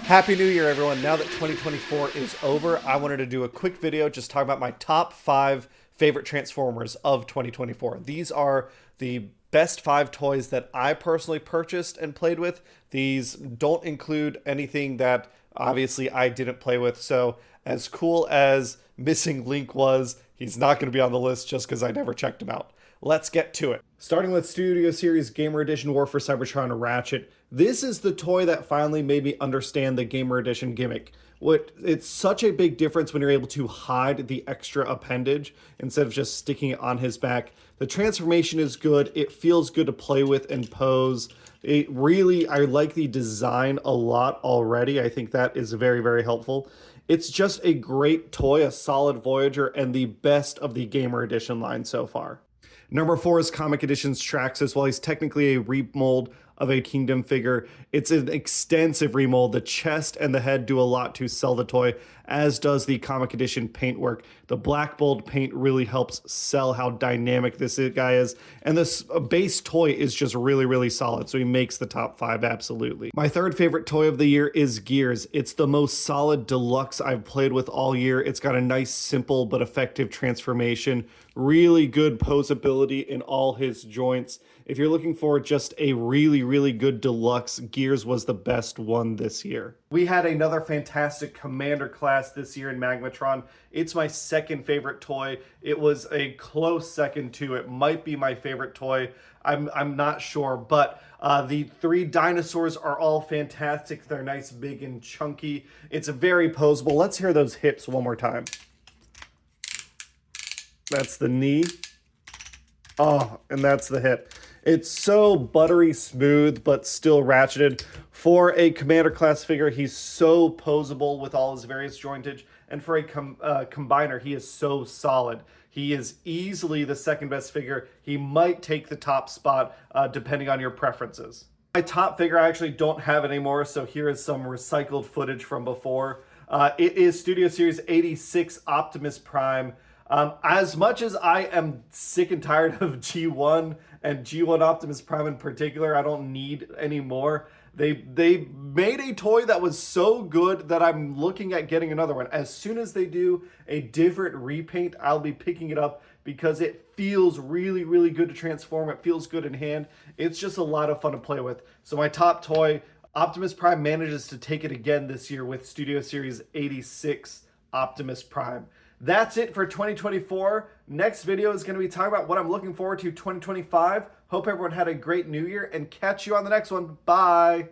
Happy New Year, everyone. Now that 2024 is over, I wanted to do a quick video just talking about my top 5 favorite Transformers of 2024. These are the best 5 toys that I personally purchased and played with. These don't include anything that obviously I didn't play with. So as cool as Missing Link was, he's not going to be on the list just because I never checked him out. Let's get to it. Starting with Studio Series Gamer Edition War for Cybertron Ratchet. This is the toy that finally made me understand the Gamer Edition gimmick. It's such a big difference when you're able to hide the extra appendage instead of just sticking it on his back. The transformation is good. It feels good to play with and pose. I like the design a lot already. I think that is very, very helpful. It's just a great toy, a solid Voyager, and the best of the Gamer Edition line so far. Number 4 is Comic Edition's Trackx. While he's technically a remold of a Kingdom figure, it's an extensive remold. The chest and the head do a lot to sell the toy, as does the Comic Edition paintwork. The Black Bold paint really helps sell how dynamic this guy is, and this base toy is just really, really solid, so he makes the top 5 absolutely. My third favorite toy of the year is Gears. It's the most solid deluxe I've played with all year. It's got a nice, simple, but effective transformation. Really good posability in all his joints. If you're looking for just a really, really good deluxe, Gears was the best one this year. We had another fantastic Commander class this year in Magmatron. It's my second favorite toy. It was a close second to it. Might be my favorite toy. I'm not sure, but the 3 dinosaurs are all fantastic. They're nice, big, and chunky. It's very posable. Let's hear those hips one more time. That's the knee. Oh, and that's the hip. It's so buttery smooth, but still ratcheted. For a Commander class figure, he's so posable with all his various jointage. And for a combiner, he is so solid. He is easily the second best figure. He might take the top spot, depending on your preferences. My top figure, I actually don't have anymore, so here is some recycled footage from before. It is Studio Series 86 Optimus Prime. As much as I am sick and tired of G1 and G1 Optimus Prime in particular, I don't need any more. They made a toy that was so good that I'm looking at getting another one. As soon as they do a different repaint, I'll be picking it up because it feels really, really good to transform. It feels good in hand. It's just a lot of fun to play with. So my top toy, Optimus Prime, manages to take it again this year with Studio Series 86 Optimus Prime. That's it for 2024. Next video is going to be talking about what I'm looking forward to 2025. Hope everyone had a great new year and catch you on the next one. Bye.